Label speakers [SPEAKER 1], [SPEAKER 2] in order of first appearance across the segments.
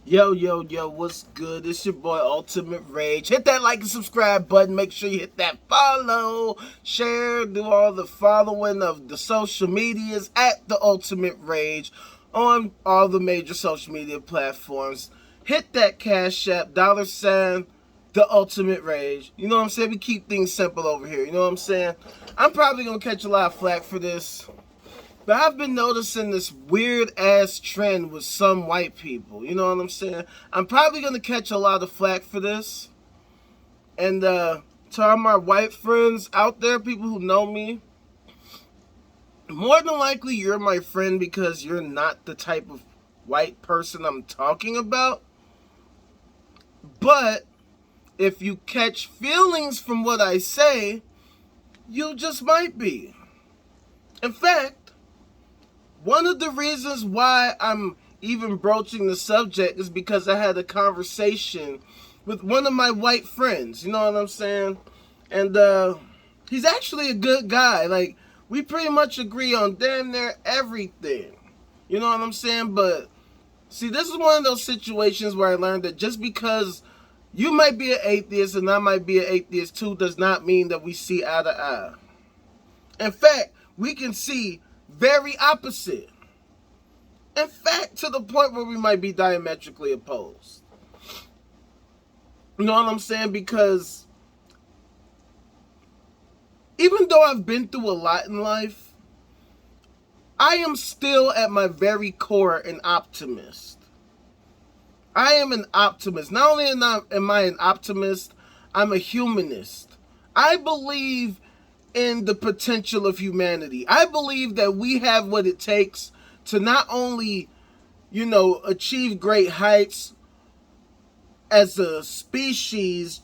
[SPEAKER 1] Yo, what's good? It's your boy, Ultimate Rage. Hit that like and subscribe button. Make sure you hit that follow, share, do all the following of the social medias at The Ultimate Rage on all the major social media platforms. Hit that CashApp, $, The Ultimate Rage. You know what I'm saying? We keep things simple over here. You know what I'm saying? I'm probably going to catch a lot of flack for this. But I've been noticing this weird-ass trend with some white people. You know what I'm saying? I'm probably going to catch a lot of flack for this. And to all my white friends out there, people who know me, more than likely you're my friend because you're not the type of white person I'm talking about. But if you catch feelings from what I say, you just might be. In fact, one of the reasons why I'm even broaching the subject is because I had a conversation with one of my white friends, you know what I'm saying? And he's actually a good guy. Like, we pretty much agree on damn near everything. You know what I'm saying? But, see, this is one of those situations where I learned that just because you might be an atheist and I might be an atheist too does not mean that we see eye to eye. In fact, we can see very opposite. In fact, to the point where we might be diametrically opposed. You know what I'm saying? Because even though I've been through a lot in life, I am still at my very core an optimist. I am an optimist. Not only am I an optimist, I'm a humanist. I believe in the potential of humanity. I believe that we have what it takes to not only, achieve great heights as a species,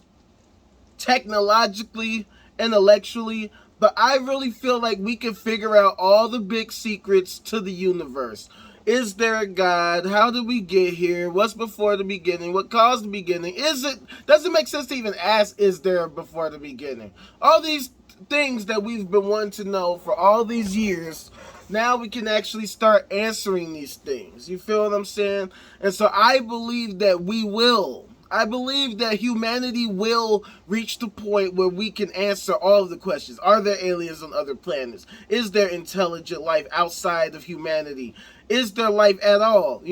[SPEAKER 1] technologically, intellectually, but I really feel like we can figure out all the big secrets to the universe. Is there a God? How did we get here? What's before the beginning? What caused the beginning? Does it make sense to even ask, is there before the beginning? All these things that we've been wanting to know for all these years, now we can actually start answering these things. You feel what I'm saying? And so I believe that I believe that humanity will reach the point where we can answer all of the questions. Are there aliens on other planets? Is there intelligent life outside of humanity? Is there life at all?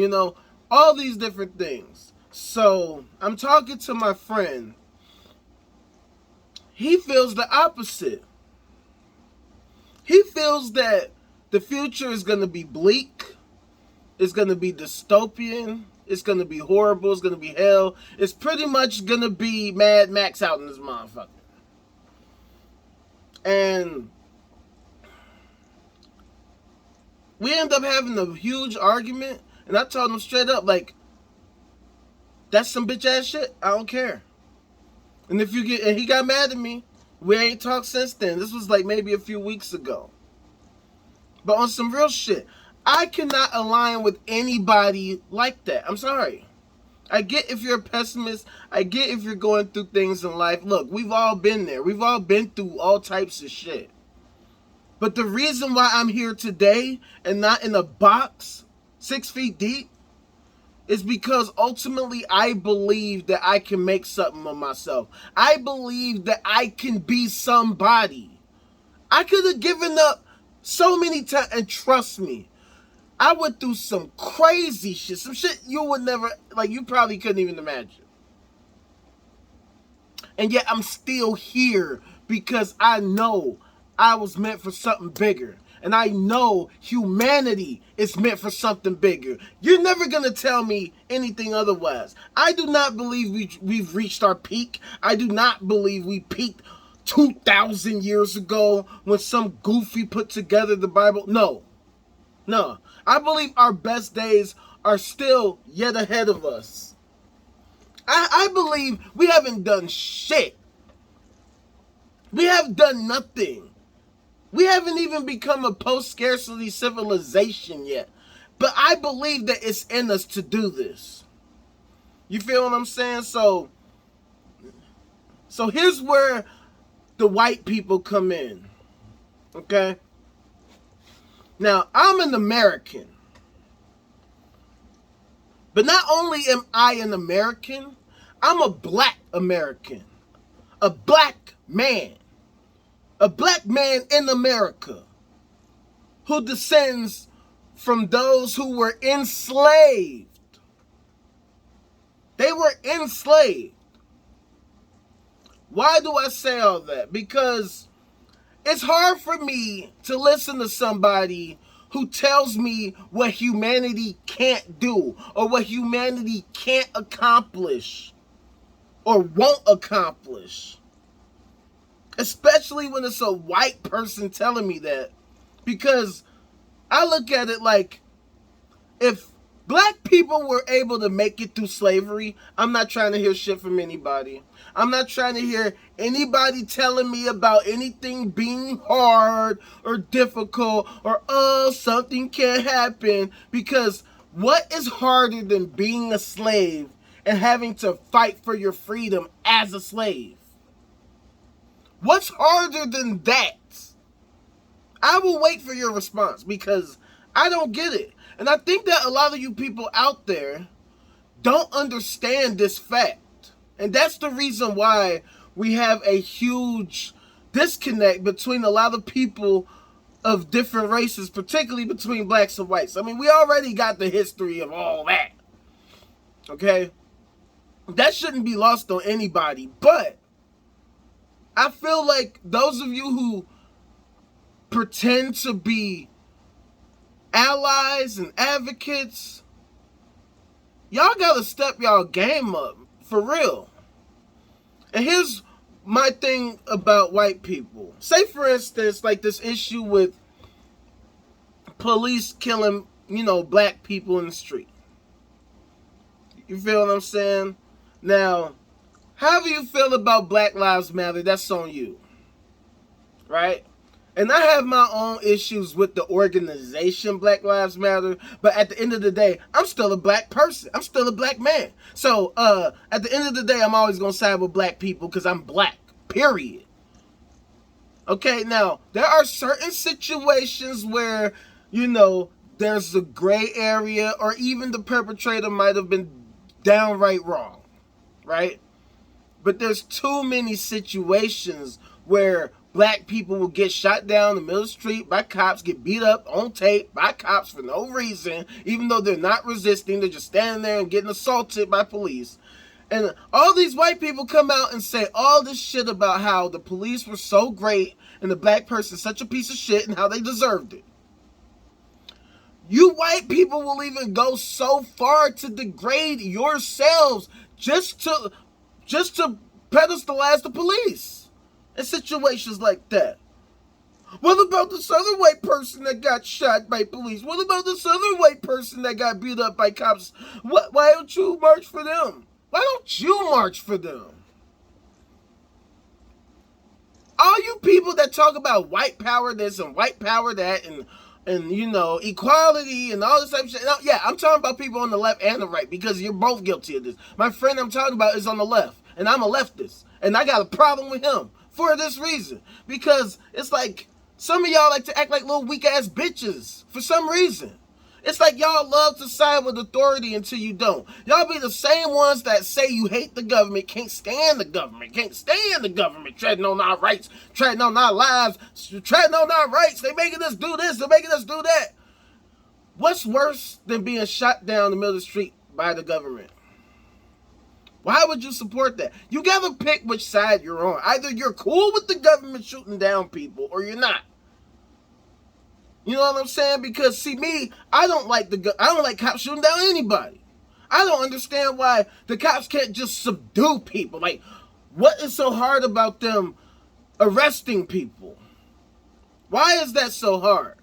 [SPEAKER 1] All these different things. So I'm talking to my friend. He feels the opposite. He feels that the future is going to be bleak. It's going to be dystopian. It's going to be horrible. It's going to be hell. It's pretty much going to be Mad Max out in this motherfucker. And we end up having a huge argument. And I told him straight up, like, that's some bitch ass shit. I don't care. And and he got mad at me. We ain't talked since then. This was like maybe a few weeks ago. But on some real shit, I cannot align with anybody like that. I'm sorry. I get if you're a pessimist. I get if you're going through things in life. Look, we've all been there. We've all been through all types of shit. But the reason why I'm here today and not in a box 6 feet deep is because ultimately I believe that I can make something of myself. I believe that I can be somebody. I could have given up so many times, and trust me, I went through some crazy shit. Some shit you would never, you probably couldn't even imagine. And yet I'm still here because I know I was meant for something bigger. And I know humanity is meant for something bigger. You're never going to tell me anything otherwise. I do not believe we've reached our peak. I do not believe we peaked 2,000 years ago when some goofy put together the Bible. No. I believe our best days are still yet ahead of us. I believe we haven't done shit. We have done nothing. We haven't even become a post-scarcity civilization yet. But I believe that it's in us to do this. You feel what I'm saying? So here's where the white people come in. Okay? Now, I'm an American. But not only am I an American, I'm a black American. A black man. A black man in America who descends from those who were enslaved. They were enslaved. Why do I say all that? Because it's hard for me to listen to somebody who tells me what humanity can't do or what humanity can't accomplish or won't accomplish. Especially when it's a white person telling me that. Because I look at it like, if black people were able to make it through slavery, I'm not trying to hear shit from anybody. I'm not trying to hear anybody telling me about anything being hard or difficult or, oh, something can't happen. Because what is harder than being a slave and having to fight for your freedom as a slave? What's harder than that? I will wait for your response because I don't get it. And I think that a lot of you people out there don't understand this fact. And that's the reason why we have a huge disconnect between a lot of people of different races, particularly between blacks and whites. I mean, we already got the history of all that. Okay? That shouldn't be lost on anybody. But I feel like those of you who pretend to be allies and advocates, y'all gotta step y'all game up, for real. And here's my thing about white people. Say, for instance, like this issue with police killing, black people in the street. You feel what I'm saying? Now, however you feel about Black Lives Matter, that's on you. Right? And I have my own issues with the organization Black Lives Matter, but at the end of the day, I'm still a black person. I'm still a black man. So, at the end of the day, I'm always going to side with black people because I'm black, period. Okay, now, there are certain situations where, there's a gray area or even the perpetrator might have been downright wrong, right? But there's too many situations where black people will get shot down in the middle of the street by cops, get beat up on tape by cops for no reason, even though they're not resisting, they're just standing there and getting assaulted by police. And all these white people come out and say all this shit about how the police were so great and the black person's such a piece of shit and how they deserved it. You white people will even go so far to degrade yourselves just to pedestalize the police in situations like that. What about this other white person that got shot by police? What about this other white person that got beat up by cops? Why don't you march for them? Why don't you march for them? All you people that talk about white power this and white power that and equality and all this type of shit. Now, yeah, I'm talking about people on the left and the right because you're both guilty of this. My friend I'm talking about is on the left, and I'm a leftist, and I got a problem with him for this reason. Because it's like some of y'all like to act like little weak-ass bitches for some reason. It's like y'all love to side with authority until you don't. Y'all be the same ones that say you hate the government, can't stand the government, treading on our rights, treading on our lives, treading on our rights. They making us do this, they're making us do that. What's worse than being shot down in the middle of the street by the government? Why would you support that? You gotta pick which side you're on. Either you're cool with the government shooting down people or you're not. You know what I'm saying? Because see me, I don't like cops shooting down anybody. I don't understand why the cops can't just subdue people. Like, what is so hard about them arresting people? Why is that so hard?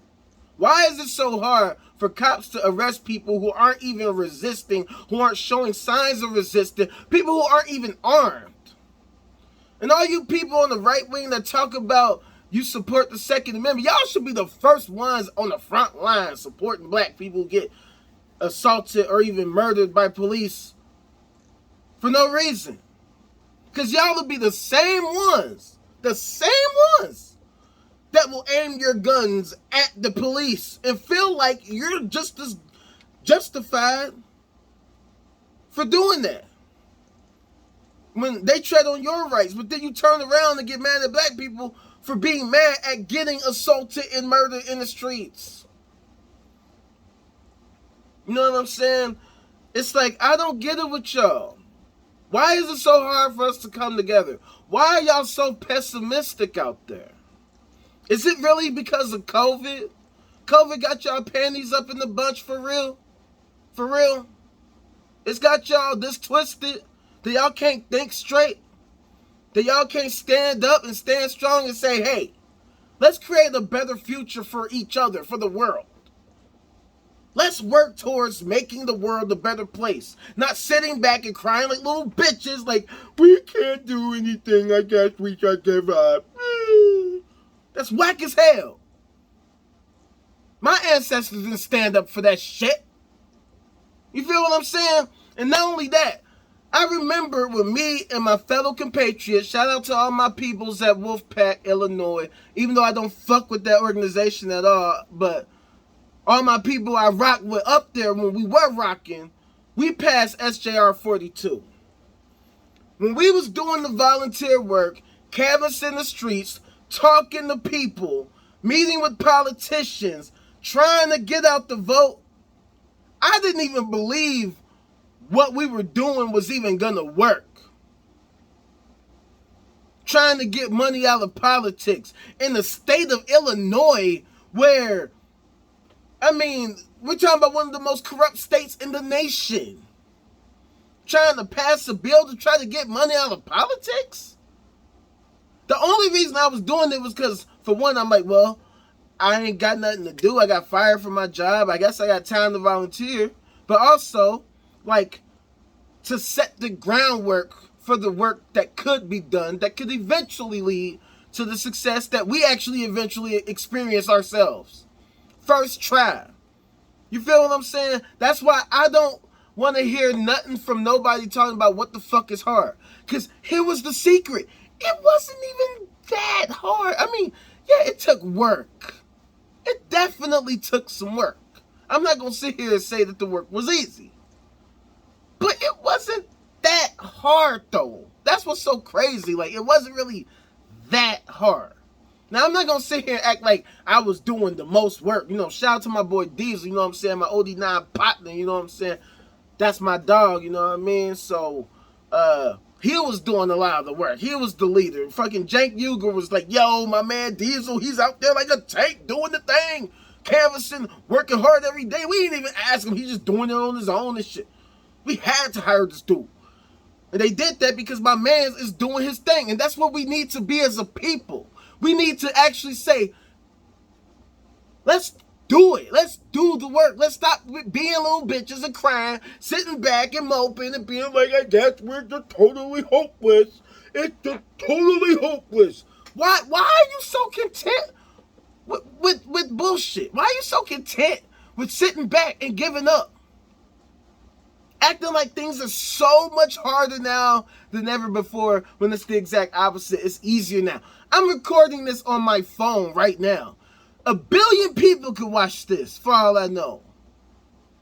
[SPEAKER 1] Why is it so hard for cops to arrest people who aren't even resisting, who aren't showing signs of resisting, people who aren't even armed? And all you people on the right wing that talk about you support the Second Amendment, y'all should be the first ones on the front line supporting black people who get assaulted or even murdered by police for no reason. Because y'all will be the same ones that will aim your guns at the police and feel like you're just as justified for doing that. When they tread on your rights, but then you turn around and get mad at black people for being mad at getting assaulted and murdered in the streets. You know what I'm saying? It's like, I don't get it with y'all. Why is it so hard for us to come together? Why are y'all so pessimistic out there? Is it really because of COVID? COVID got y'all panties up in the bunch for real? For real? It's got y'all this twisted that y'all can't think straight? That y'all can't stand up and stand strong and say, hey, let's create a better future for each other, for the world. Let's work towards making the world a better place. Not sitting back and crying like little bitches like, we can't do anything, I guess we should give up. That's whack as hell. My ancestors didn't stand up for that shit. You feel what I'm saying? And not only that, I remember when me and my fellow compatriots, shout out to all my peoples at Wolfpack, Illinois, even though I don't fuck with that organization at all, but all my people I rock with up there when we were rocking, we passed SJR 42. When we was doing the volunteer work, canvassing the streets, talking to people, meeting with politicians, trying to get out the vote, I didn't even believe what we were doing was even gonna work. Trying to get money out of politics in the state of Illinois where, I mean, we're talking about one of the most corrupt states in the nation. Trying to pass a bill to try to get money out of politics? The only reason I was doing it was because, for one, I'm like, well, I ain't got nothing to do. I got fired from my job. I guess I got time to volunteer. But also, like, to set the groundwork for the work that could be done, that could eventually lead to the success that we actually eventually experience ourselves. First try. You feel what I'm saying? That's why I don't want to hear nothing from nobody talking about what the fuck is hard. Because here was the secret. It wasn't even that hard. I mean, yeah, it took work. It definitely took some work. I'm not going to sit here and say that the work was easy. But it wasn't that hard, though. That's what's so crazy. Like, it wasn't really that hard. Now, I'm not going to sit here and act like I was doing the most work. You know, shout out to my boy Diesel, you know what I'm saying? My OD9 partner, you know what I'm saying? That's my dog, you know what I mean? So, he was doing a lot of the work. He was the leader. Fucking Jank Uger was like, yo, my man Diesel, he's out there like a tank doing the thing. Canvassing, working hard every day. We didn't even ask him. He's just doing it on his own and shit. We had to hire this dude. And they did that because my man is doing his thing. And that's what we need to be as a people. We need to actually say, let's do it. Let's do the work. Let's stop being little bitches and crying, sitting back and moping and being like, I guess we're just totally hopeless. It's just totally hopeless. Why are you so content with bullshit? Why are you so content with sitting back and giving up? Acting like things are so much harder now than ever before when it's the exact opposite. It's easier now. I'm recording this on my phone right now. 1 billion people could watch this, for all I know.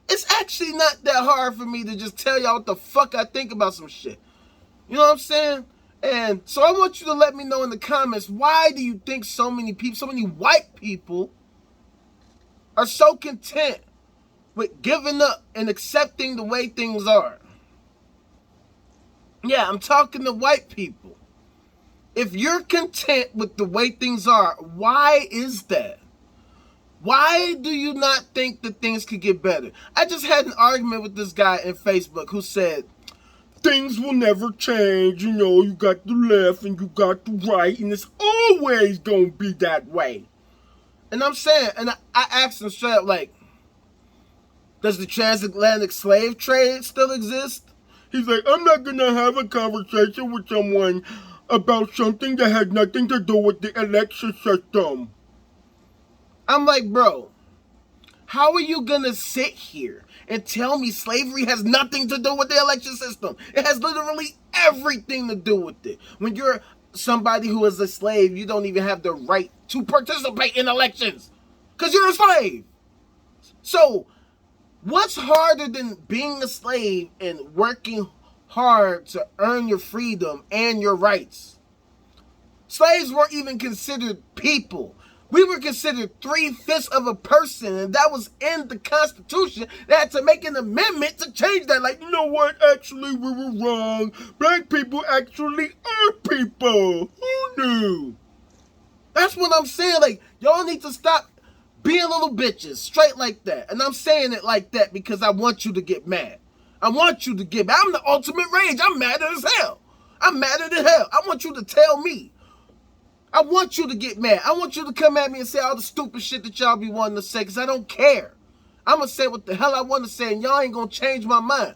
[SPEAKER 1] It's actually not that hard for me to just tell y'all what the fuck I think about some shit. You know what I'm saying? And so I want you to let me know in the comments, why do you think so many people, so many white people are so content with giving up and accepting the way things are? Yeah, I'm talking to white people. If you're content with the way things are, why is that? Why do you not think that things could get better? I just had an argument with this guy in Facebook who said, things will never change, you know, you got the left and you got the right, and it's always gonna be that way. And I'm saying, and I asked him straight up, like, does the transatlantic slave trade still exist? He's like, I'm not gonna have a conversation with someone about something that had nothing to do with the election system. I'm like, bro, how are you gonna sit here and tell me slavery has nothing to do with the election system? It has literally everything to do with it. When you're somebody who is a slave, you don't even have the right to participate in elections because you're a slave. So What's harder than being a slave and working hard to earn your freedom and your rights? Slaves weren't even considered people. We were considered 3/5 of a person, and that was in the Constitution. They had to make an amendment to change that. Like, you know what? Actually, we were wrong. Black people actually are people. Who knew? That's what I'm saying. Like, y'all need to stop being little bitches, straight like that. And I'm saying it like that because I want you to get mad. I want you to get mad. I'm the ultimate rage. I'm mad as hell. I'm madder than hell. I want you to tell me. I want you to get mad. I want you to come at me and say all the stupid shit that y'all be wanting to say, because I don't care. I'm going to say what the hell I want to say, and y'all ain't going to change my mind.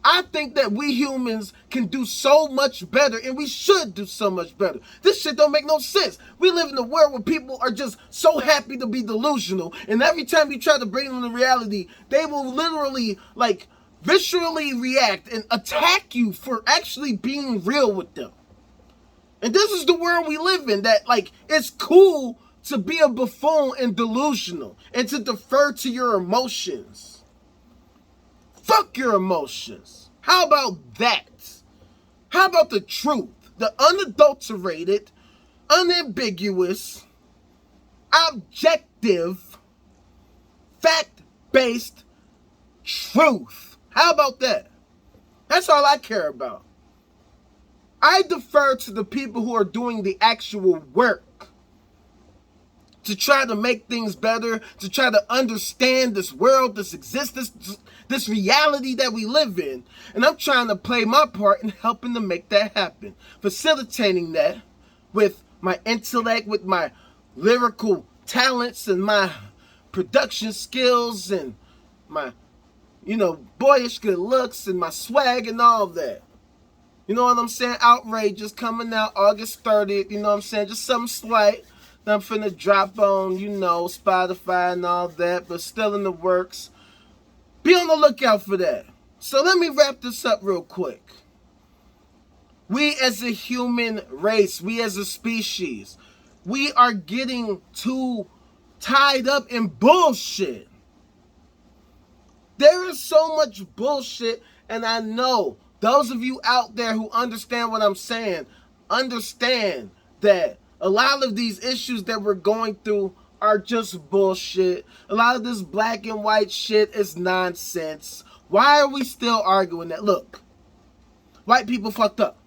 [SPEAKER 1] I think that we humans can do so much better, and we should do so much better. This shit don't make no sense. We live in a world where people are just so happy to be delusional, and every time you try to bring them to reality, they will literally, like, viscerally react and attack you for actually being real with them. And this is the world we live in, that, like, it's cool to be a buffoon and delusional and to defer to your emotions. Fuck your emotions. How about that? How about the truth? The unadulterated, unambiguous, objective, fact-based truth. How about that? That's all I care about. I defer to the people who are doing the actual work to try to make things better, to try to understand this world, this existence, this reality that we live in. And I'm trying to play my part in helping to make that happen. Facilitating that with my intellect, with my lyrical talents and my production skills and my, boyish good looks and my swag and all that. You know what I'm saying? Outrageous coming out August 30th. You know what I'm saying? Just something slight that I'm finna drop on, Spotify and all that, but still in the works. Be on the lookout for that. So let me wrap this up real quick. We as a human race, we as a species, we are getting too tied up in bullshit. There is so much bullshit, and I know those of you out there who understand what I'm saying, understand that a lot of these issues that we're going through are just bullshit. A lot of this black and white shit is nonsense. Why are we still arguing that? Look, white people fucked up.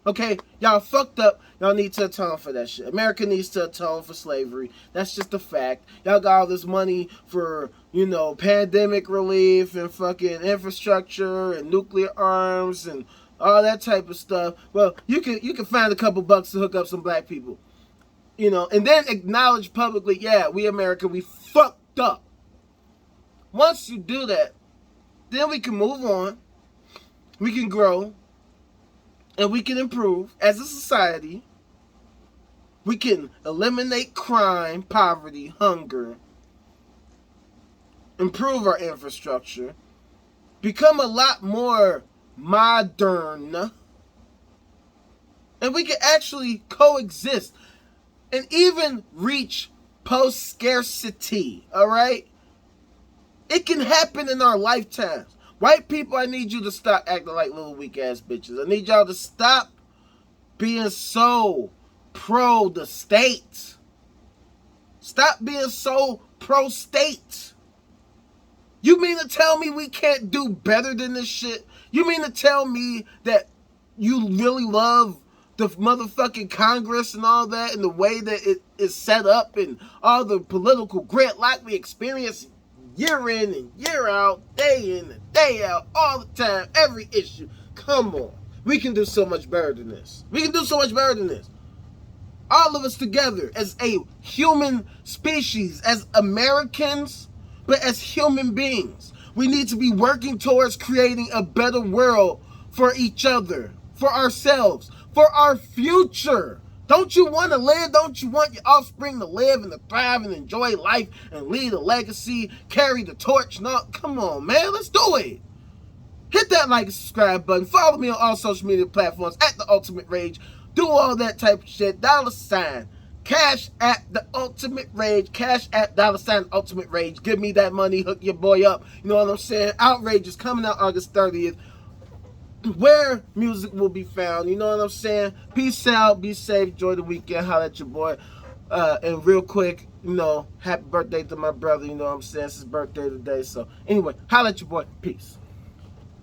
[SPEAKER 1] Okay? Y'all fucked up. Y'all need to atone for that shit. America needs to atone for slavery. That's just a fact. Y'all got all this money for, pandemic relief and fucking infrastructure and nuclear arms and all that type of stuff. Well, you can find a couple bucks to hook up some black people. And then acknowledge publicly, yeah, we America, we fucked up. Once you do that, then we can move on. We can grow. And we can improve as a society. We can eliminate crime, poverty, hunger. Improve our infrastructure. Become a lot more modern. And we can actually coexist. And even reach post-scarcity. Alright? It can happen in our lifetimes. White people, I need you to stop acting like little weak-ass bitches. I need y'all to stop being so pro the state. Stop being so pro-state. You mean to tell me we can't do better than this shit? You mean to tell me that you really love the motherfucking Congress and all that and the way that it is set up and all the political gridlock we experience year in and year out, day in and day out, all the time, every issue? Come on. We can do so much better than this. We can do so much better than this. All of us together as a human species, as Americans, but as human beings. We need to be working towards creating a better world for each other, for ourselves, for our future. Don't you want to live? Don't you want your offspring to live and to thrive and enjoy life and leave a legacy, carry the torch? No, come on, man. Let's do it. Hit that like and subscribe button. Follow me on all social media platforms at The Ultimate Rage. Do all that type of shit. $, Cash at the Ultimate Rage. Cash at $ Ultimate Rage. Give me that money. Hook your boy up. You know what I'm saying? Outrage is coming out August 30th. Where music will be found. You know what I'm saying? Peace out. Be safe. Enjoy the weekend. Holla at your boy. And real quick, you know, happy birthday to my brother. You know what I'm saying? It's his birthday today. So anyway, holla at your boy. Peace.